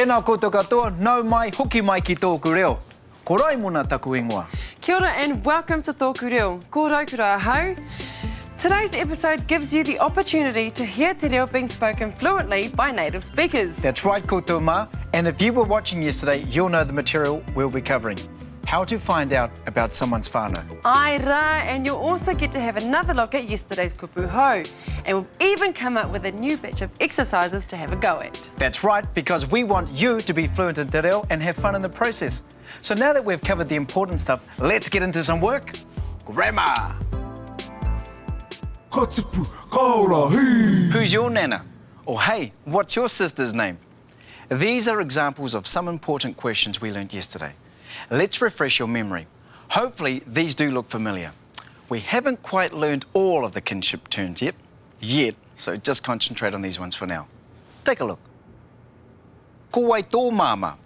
Tēnā koutou katoa, nau mai, hoki mai ki tōku reo. Ko Raimona taku ingoa. Kia ora and welcome to Tōku Reo. Ko raukura hau. Today's episode gives you the opportunity to hear te reo being spoken fluently by native speakers. That's right, koutou mā. And if you were watching yesterday, you'll know the material we'll be covering. How to find out about someone's whānau. Ai rā, and you'll also get to have another look at yesterday's kupu hau. And we've even come up with a new batch of exercises to have a go at. That's right, because we want you to be fluent in te reo and have fun in the process. So now that we've covered the important stuff, let's get into some work. Grammar. Katipu, kaora, hei. Who's your nana? Or hey, what's your sister's name? These are examples of some important questions we learned yesterday. Let's refresh your memory. Hopefully these do look familiar. We haven't quite learned all of the kinship terms yet, so just concentrate on these ones for now. Take a look. Ko wai tō māma.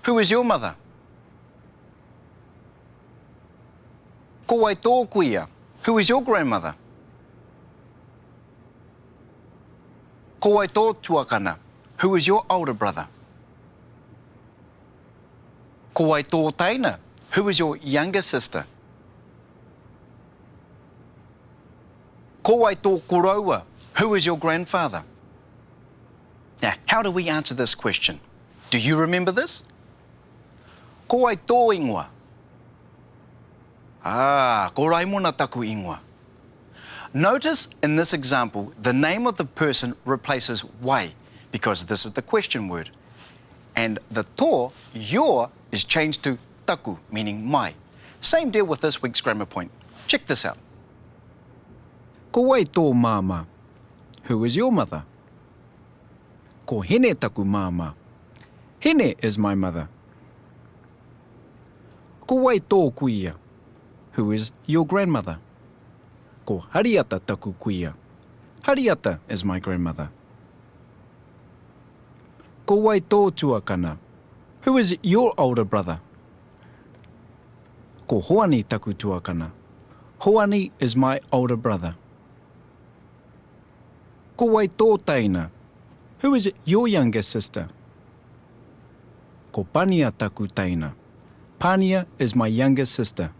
Who is your mother? Ko wai tō kuia. Who is your grandmother? Ko wai tō tuakana. Who is your older brother? Ko wai tō taina. Who is your younger sister? Ko wai tō koroua. Who is your grandfather? Now, how do we answer this question? Do you remember this? Ko wai tō ingoa. Ko Raimona taku ingoa. Notice in this example, the name of the person replaces wai, because this is the question word. And the tō, your, is changed to taku, meaning my. Same deal with this week's grammar point. Check this out. Ko wai tō māma. Who is your mother? Ko hene taku māma. Hene is my mother. Ko wai tō kuia. Who is your grandmother? Ko hariata taku kuia. Hariata is my grandmother. Ko wai tō tuakana. Who is your older brother? Ko hoani taku tuakana. Hoani is my older brother. Ko wai tō taina. Who is your younger sister? Ko pania taku taina. Pania is my younger sister.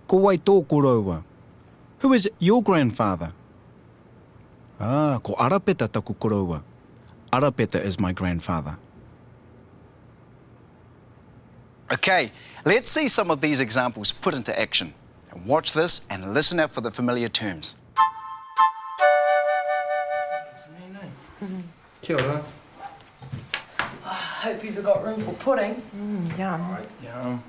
Ko wai tō koroua. Who is your grandfather? Ko arapeta taku koroua. Arapeta is my grandfather. Okay, let's see some of these examples put into action. Watch this and listen out for the familiar terms. Kia ora. Hope you've got room for pudding. Yum. Right, yeah.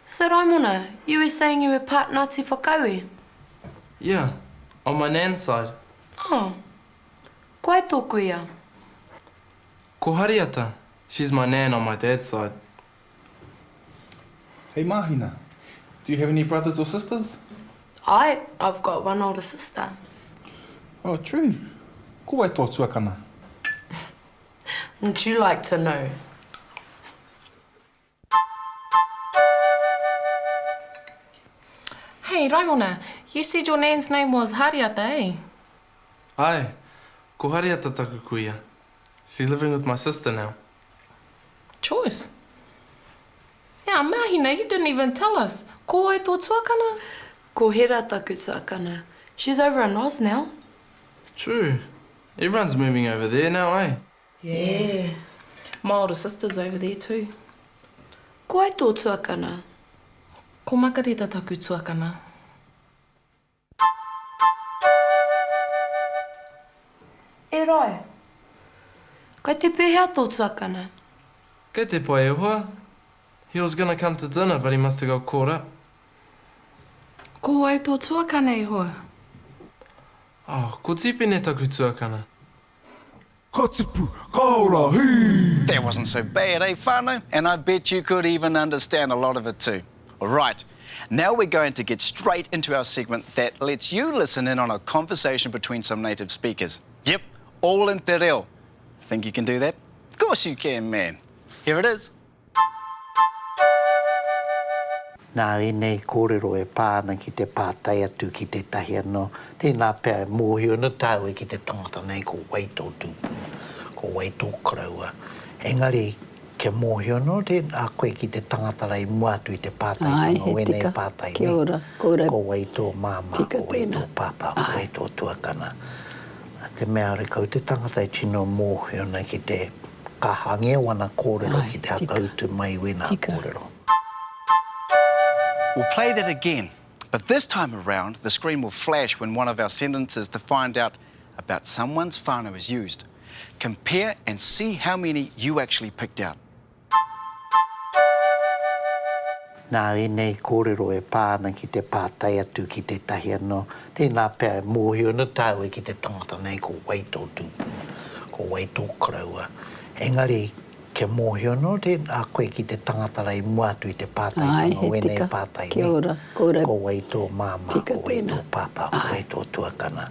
So, Raimona, you were saying you were part Ngāti Whakaue? Yeah, on my nan's side. Oh, koe tō kuia? Ko Hariata. She's my nan on my dad's side. Hey, Mahina, do you have any brothers or sisters? I've got one older sister. Oh, true. Ko wai tō tuakana? Wouldn't you like to know? Hey, Raimona, you said your nan's name was Hariata, eh? Ai, ko Hariata taku kuia. She's living with my sister now. Choice. Yeah, Mahina, you didn't even tell us. Ko wai tō tuakana? Ko hera taku tuakana. She's over in Oz now. True. Everyone's moving over there now, eh? Yeah. My older sister's over there too. Koe tō tuakana? Ko Makarita taku tuakana. E rai. Kai te pēhea tō tuakana? Kei te pai e hoa. He was gonna come to dinner, but he must have got caught up. Ko wai tō tuakana e hoa? Oh, ko tipene taku tuakana. Katipu, kaora, hei. That wasn't so bad, eh, whānau? And I bet you could even understand a lot of it too. All right, now we're going to get straight into our segment that lets you listen in on a conversation between some native speakers. Yep, all in te reo. Think you can do that? Of course you can, man. Here it is. Nā e nei kōrero e pāna ki te pātai atu ki te tahi anō. Tēnā pēr mōhio na tāu e ki te tangata nei ko waitō tūpū, ko waitō kraua. Engari, ke mōhio no a koe ki te tangata rei muatu I te pātai tanga wene e pātai Kia ora, kōrero. Ko waitō māma, ko waitō pāpā, ko waitō tuakana. Te mea rekau, te tangata e tino mōhio na ki te kahange wana kōrero ki te hakautu mai wena kōrero. We'll play that again, but this time around, the screen will flash when one of our sentences to find out about someone's whānau is used. Compare and see how many you actually picked out. Nā e nei kōrero e pāna ki te pātai atu ki te tahi anō. Tēnā pēr mōhio na tāu e ki te tangata nei ko waitō tūpū, ko waitō kraua. Engari, ke mōhio no a koe ki te tangata rei muatu I te pātai tanga wene e pātai Kia ora, kōrero. Ko waitō māma, ko waitō pāpā, ko waitō tuakana.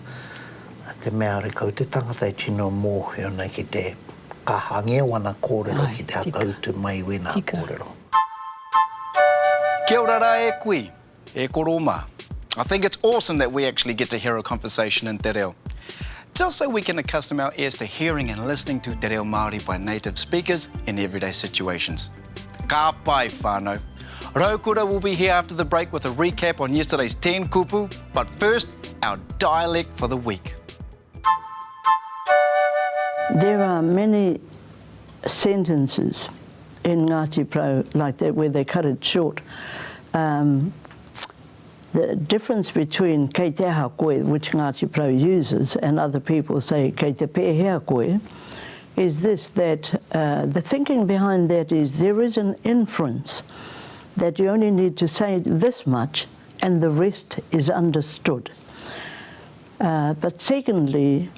Te mea rekau, te tangata e tino mōhio na ki te kahange wana kōrero ki te hakautu mai wena kōrero. Kia ora rā e kui, e koroma. I think it's awesome that we actually get to hear a conversation in te reo. Just so we can accustom our ears to hearing and listening to te reo Māori by native speakers in everyday situations. Ka pai whānau. Raukura will be here after the break with a recap on yesterday's 10 kupu, but first, our dialect for the week. There are many sentences in Ngāti Pro like that where they cut it short. The difference between kei te aha koe, which Ngāti Pro uses, and other people say kei te pēhea koe, is this, that the thinking behind that is there is an inference that you only need to say this much and the rest is understood. But secondly,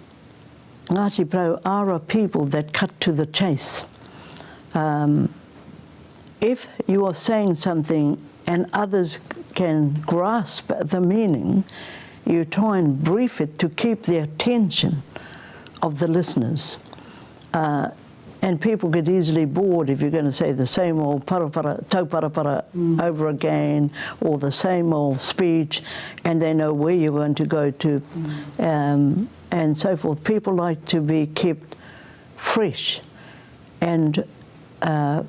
Ngāti Pro are a people that cut to the chase. If you are saying something and others can grasp the meaning, you try and brief it to keep the attention of the listeners. And people get easily bored if you're going to say the same old tauparapara over again, or the same old speech, and they know where you're going to go to, and so forth. People like to be kept fresh and on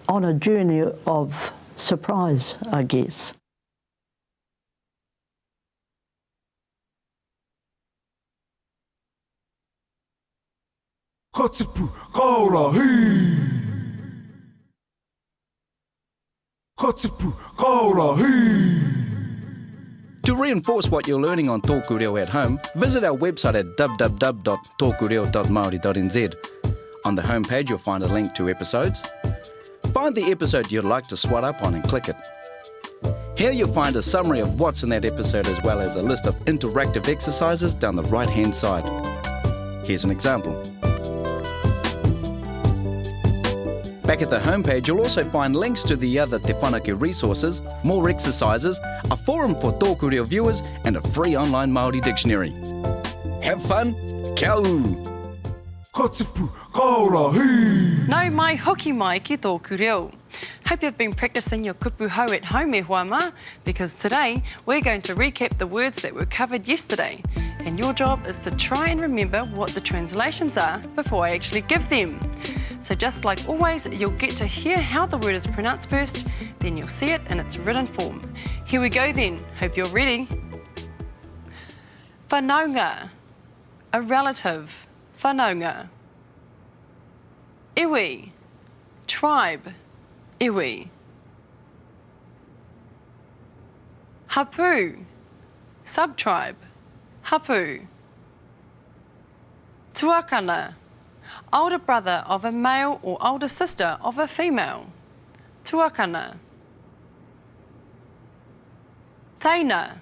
a journey of surprise, I guess. Katipu, kaora, hii! Katipu, kaora, hii! To reinforce what you're learning on Tōku Reo at home, visit our website at www.tokureo.maori.nz. On the homepage, you'll find a link to episodes. Find the episode you'd like to swat up on and click it. Here you'll find a summary of what's in that episode, as well as a list of interactive exercises down the right-hand side. Here's an example. Back at the homepage, you'll also find links to the other Te Whanake resources, more exercises, a forum for Tōku Reo viewers, and a free online Māori dictionary. Have fun, kia ū! Katipu, kaora, hii! Nau mai hoki mai ki tōku reo. Hope you've been practicing your kupu hau at home e huama, because today we're going to recap the words that were covered yesterday. And your job is to try and remember what the translations are before I actually give them. So just like always, you'll get to hear how the word is pronounced first, then you'll see it in its written form. Here we go then. Hope you're ready. Whanaunga, a relative. Whanaunga. Iwi, tribe. Iwi. Hapu, subtribe. Hapu. Tuakana, older brother of a male or older sister of a female. Tuakana. Teina,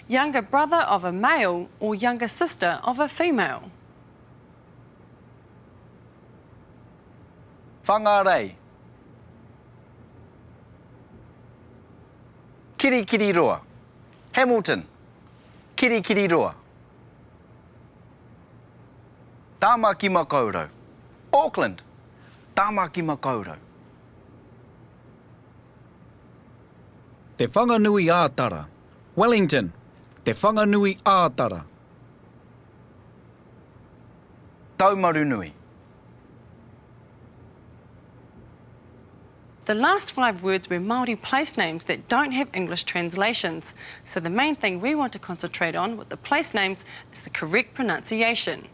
younger brother of a male or younger sister of a female. Whangarei. Kirikiriroa. Hamilton. Kirikiriroa. Tāmaki makaurau. Auckland. Tāmaki makaurau. Te whanganui ātara. Wellington, te whanganui ātara. Taumarunui. The last 5 words were Māori place names that don't have English translations. So the main thing we want to concentrate on with the place names is the correct pronunciation.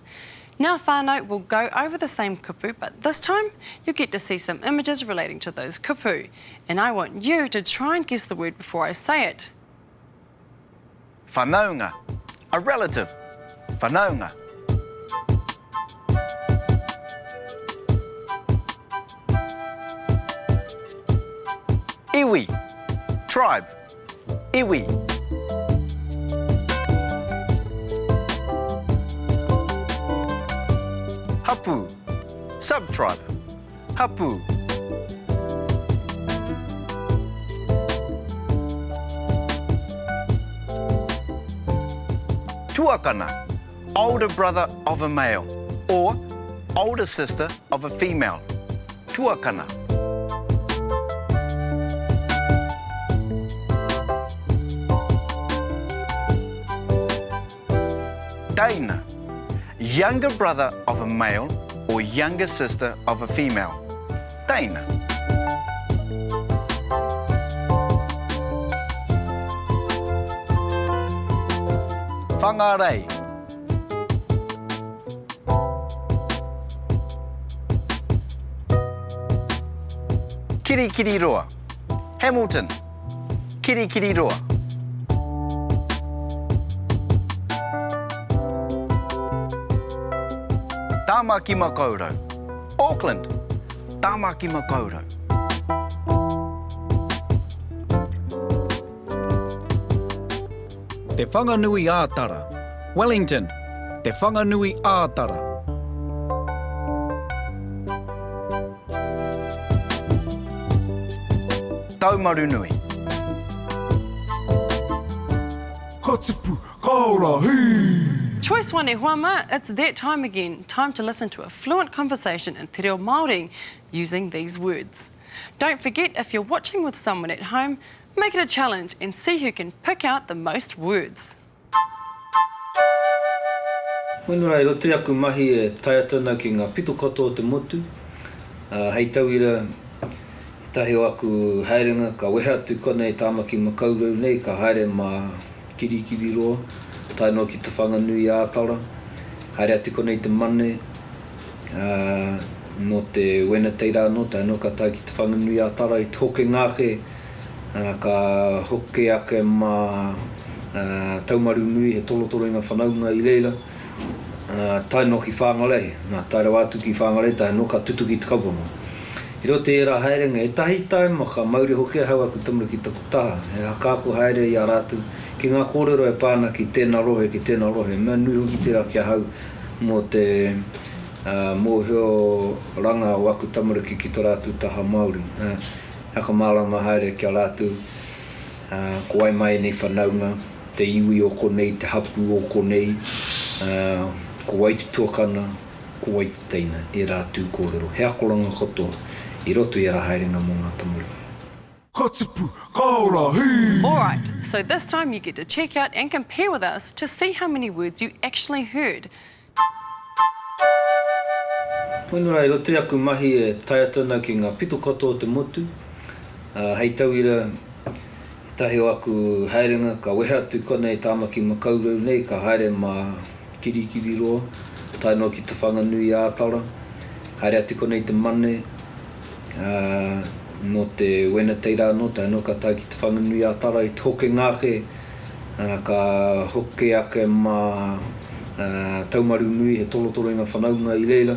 Now whānau will go over the same kupu, but this time you'll get to see some images relating to those kupu. And I want you to try and guess the word before I say it. Whanaunga, a relative. Whanaunga. Iwi, tribe. Iwi. Hapu, subtribe. Hapu. Tuakana, older brother of a male or older sister of a female. Tuakana. Taina, younger brother of a male or younger sister of a female. Taina. Whangarei. Kirikiriroa. Hamilton. Kirikiriroa. Tāmaki Makaurau. Auckland. Tāmaki Makaurau. Te whanganui ātara. Wellington. Te whanganui ātara. Taumarunui. Ka tipu, ka ora, hei! Choice one e huama, it's that time again. Time to listen to a fluent conversation in te reo Māori using these words. Don't forget, if you're watching with someone at home, make it a challenge and see who can pick out the most words. Whenua e rote aku mahi e taia tana ki ngā pito katoa te motu. Hei tauira, tahi o aku haerenga, ka wehe atu konei tāmaki makaurau nei, ka haere mā kirikiriroa, tae no ki te whanganui ātara, haere atu konei te mane, no te wena teira no, tae no ka tae ki te whanganui ātara, i te hoke ngāke, ka hoke ake mā taumaru nui, he tolotoro inga whanaunga i leila, tae no ki whangalei, nā tae rau atu ki whangalei, tae no ka tutu ki te kapono. I rote e rā haerenga, e tahi tae maka mauri hoke hau aku tamura ki taku taha. He hakako haere i a rātu, ki ngā kōrero e pāna ki tēnā rohe, mea nui hoki te rā kia hau mō te mōhio ranga o aku tamura ki tō rātu taha Māori. Haka mālama haere kia rātu, ko ai mai nei whanaunga, te iwi o konei, te hapu o konei, ko ai te tuakana, ko ai te teina, e rātu kōrero. He akoranga katoa. I roto I rā haerenga mō ngā tamura. Ka tipu, ka ora, hei! All right, so this time you get to check out and compare with us to see how many words you actually heard. Whenua e rote aku mahi e taia tana ki ngā pito katoa te motu. Hei tauira, tahi o aku haerenga, ka wehe atu konei tāmaki makaurau nei, ka haere mā kirikiriroa, tae no ki te whanganui ātara, haere atu konei te mane, no te wena teira no, tae no ka tae ki te whanganui ātara, i te hoke ngāke, ka hoke ake mā taumaru nui, he tolotoro inga whanaunga I leila,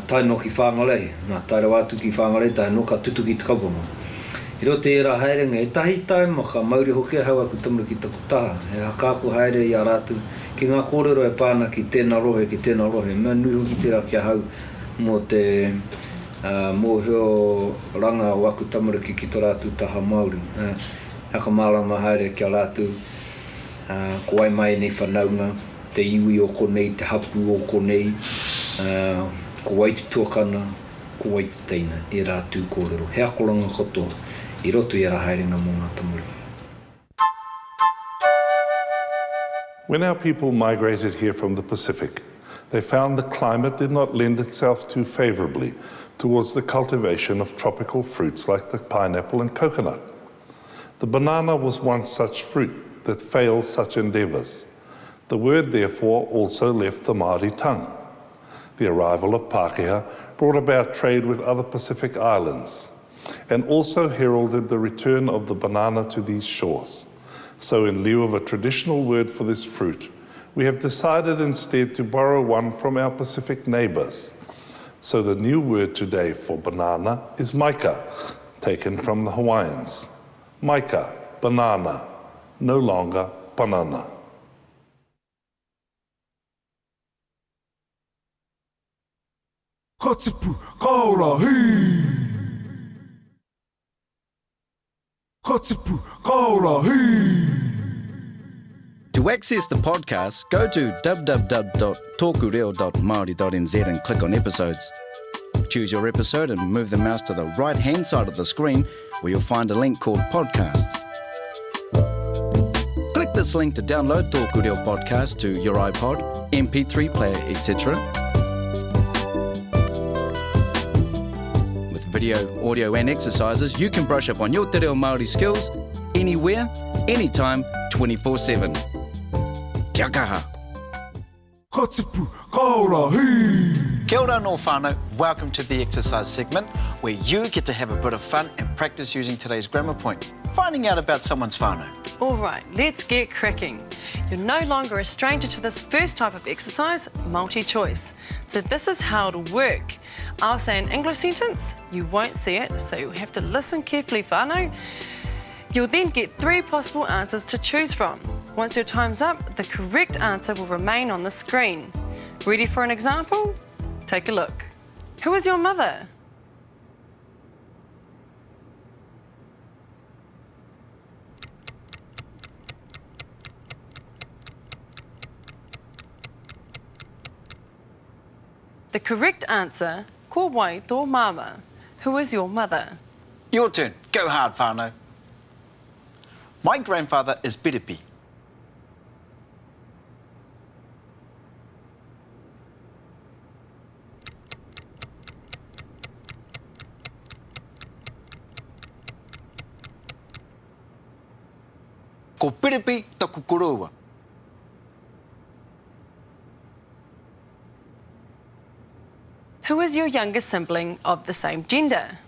tae no ki whangalei, nā tae rau atu ki whangalei, tae no ka tutu ki te kapono. I rote e rā haerenga, e tahi tae maka mauri hoke hau aku tamura ki taku taha. He hakako haere I a rātu, ki ngā kōrero e pāna ki tēnā rohe, mea nui hoki te rā kia hau mō te mōhio ranga o aku tamura ki tō rātu taha Māori. Haka mālama haere kia rātu, ko ai mai nei whanaunga, te iwi o konei, te hapu o konei, ko ai te tuakana, ko ai te teina, e rātu kōrero. He akoranga katoa. I roto I ra haere na mō ngā tamuri. When our people migrated here from the Pacific, they found the climate did not lend itself too favourably towards the cultivation of tropical fruits like the pineapple and coconut. The banana was once such fruit that failed such endeavours. The word, therefore, also left the Māori tongue. The arrival of Pākehā brought about trade with other Pacific islands and also heralded the return of the banana to these shores. So in lieu of a traditional word for this fruit, we have decided instead to borrow one from our Pacific neighbours. So the new word today for banana is maika, taken from the Hawaiians. Maika, banana, no longer banana. Katipu, kaora, hei! Katipu, kaora, hei! To access the podcast, go to www.tokureo.maori.nz and click on episodes. Choose your episode and move the mouse to the right-hand side of the screen where you'll find a link called Podcasts. Click this link to download Tōku Reo Podcast to your iPod, MP3 player, etc. With video, audio and exercises, you can brush up on your te reo Māori skills anywhere, anytime, 24/7. Kia kaha. Katipu, kaora, hei! Kia ora no whānau. Welcome to the exercise segment where you get to have a bit of fun and practice using today's grammar point, finding out about someone's whānau. All right, let's get cracking. You're no longer a stranger to this first type of exercise, multi-choice. So this is how it'll work. I'll say an English sentence, you won't see it, so you'll have to listen carefully, whānau. You'll then get 3 possible answers to choose from. Once your time's up, the correct answer will remain on the screen. Ready for an example? Take a look. Who is your mother? The correct answer, ko wai tō mama. Who is your mother? Your turn. Go hard, whānau. My grandfather is Piripi. Ko Piripi taku korua. Who is your younger sibling of the same gender?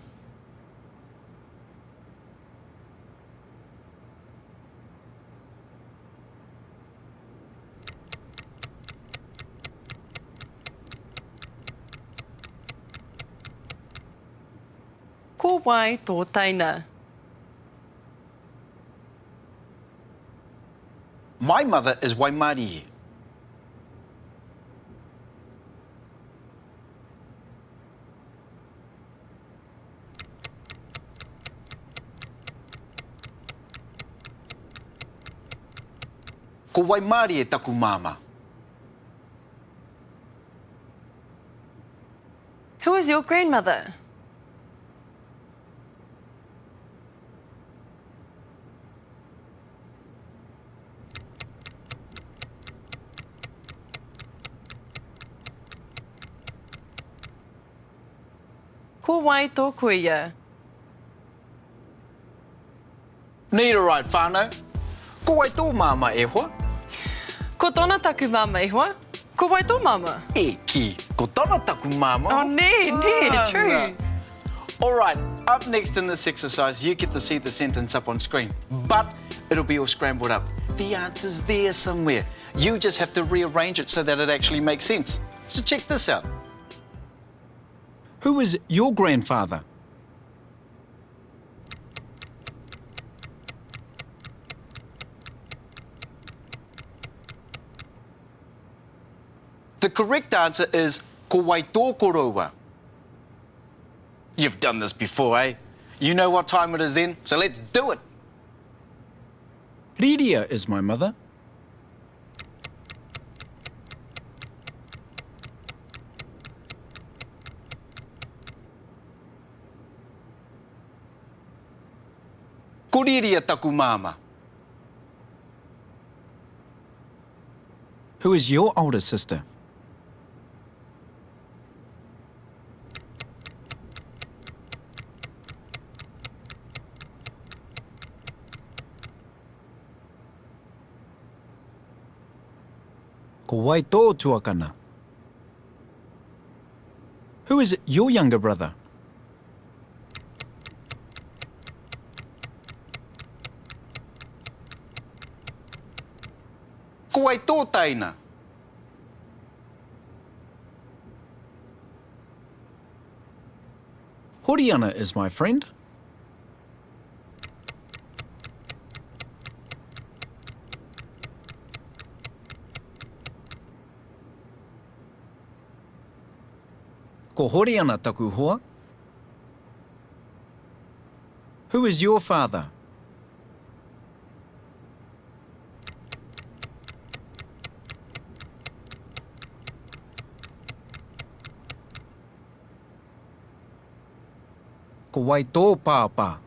Ko wai tō taina. My mother is Waimarie. Ko Waimarie taku mama. Who is your grandmother? Ko wai tō kuia. Neither right, whānau. Ko wai tō mama e hoa. Ko tōna taku mama e hoa. Ko wai tō mama. E ki, ko tōna taku mama. Oh, true. All right, up next in this exercise, you get to see the sentence up on screen, but it'll be all scrambled up. The answer's there somewhere. You just have to rearrange it so that it actually makes sense. So check this out. Who is your grandfather? The correct answer is ko wai tō korua. You've done this before, eh? You know what time it is then, so let's do it. Riria is my mother. Koriria taku māma. Who is your older sister? Ko wai tō tuakana. Who is your younger brother? Ko wai tō taina. Horiana is my friend. Ko Horiana taku hoa. Who is your father? Ko wai tō pāpā.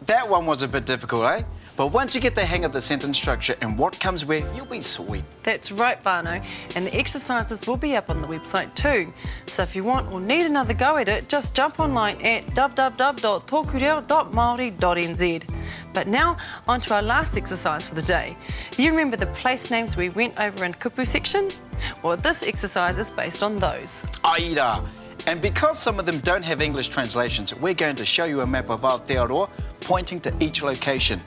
That one was a bit difficult, eh? But once you get the hang of the sentence structure and what comes where, you'll be sweet. That's right, whānau. And the exercises will be up on the website too. So if you want or need another go at it, just jump online at www.tokureo.maori.nz. But now, on to our last exercise for the day. You remember the place names we went over in kupu section? Well, this exercise is based on those. Aira. And because some of them don't have English translations, we're going to show you a map of Aotearoa pointing to each location.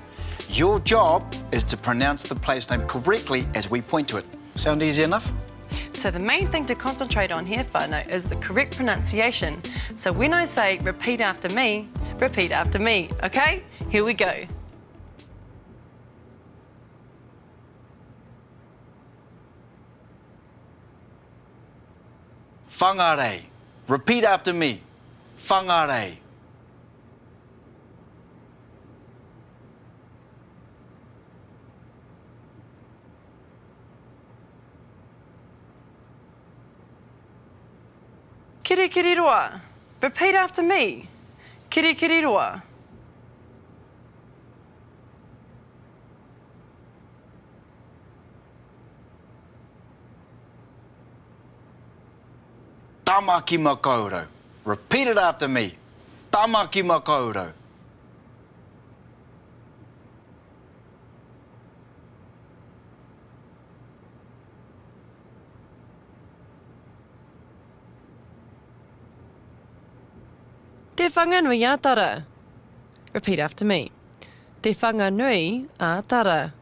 Your job is to pronounce the place name correctly as we point to it. Sound easy enough? So the main thing to concentrate on here, whānau, is the correct pronunciation. So when I say repeat after me, okay? Here we go. Whangarei. Repeat after me. Whangarei. Kirikiriroa. Repeat after me. Kirikiriroa. Tamaki makaurau. Repeat it after me. Tamaki makaurau. Te whanganui a tara. Repeat after me. Te whanganui a tara.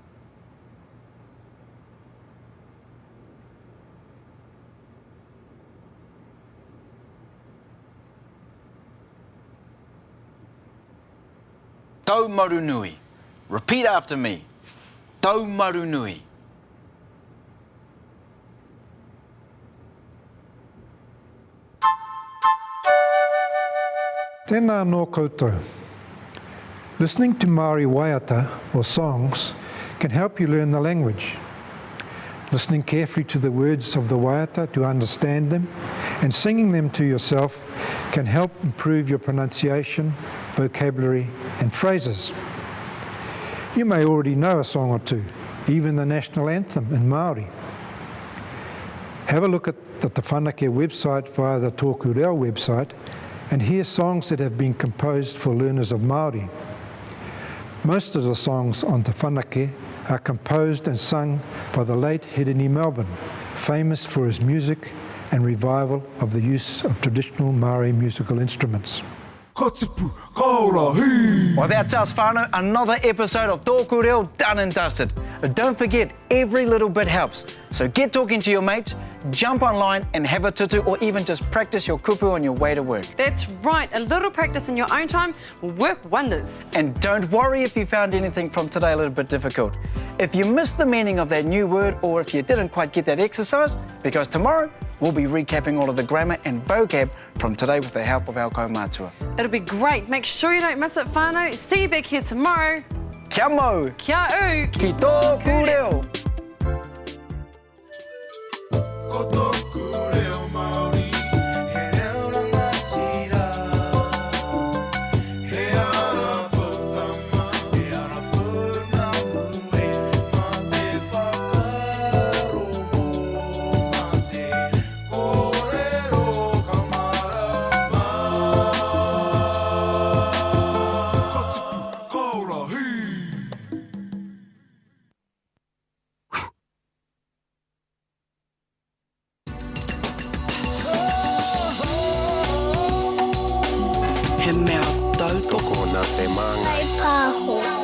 Tau marunui. Repeat after me. Tau marunui. Tēnā nō koutou. Listening to Māori waiata or songs can help you learn the language. Listening carefully to the words of the waiata to understand them and singing them to yourself can help improve your pronunciation, vocabulary and phrases. You may already know a song or two, even the national anthem in Māori. Have a look at the Te Whanake website via the Tōku Reo website and hear songs that have been composed for learners of Māori. Most of the songs on Te Whanake are composed and sung by the late Hirini Melbourne, famous for his music and revival of the use of traditional Māori musical instruments. Well, that's us, whānau. Another episode of Tōku Reo done and dusted. But don't forget, every little bit helps. So get talking to your mates, jump online and have a tutu, or even just practice your kupu on your way to work. That's right. A little practice in your own time will work wonders. And don't worry if you found anything from today a little bit difficult. If you missed the meaning of that new word, or if you didn't quite get that exercise, because tomorrow we'll be recapping all of the grammar and vocab from today with the help of our kaumātua. It'll be great. Make sure you don't miss it, whānau. See you back here tomorrow. Kia mau. Kia u. Ki tōku reo. He reo ranga tira, he ara pou. he mea tautoko. Toko nā te manga. Hei pāho.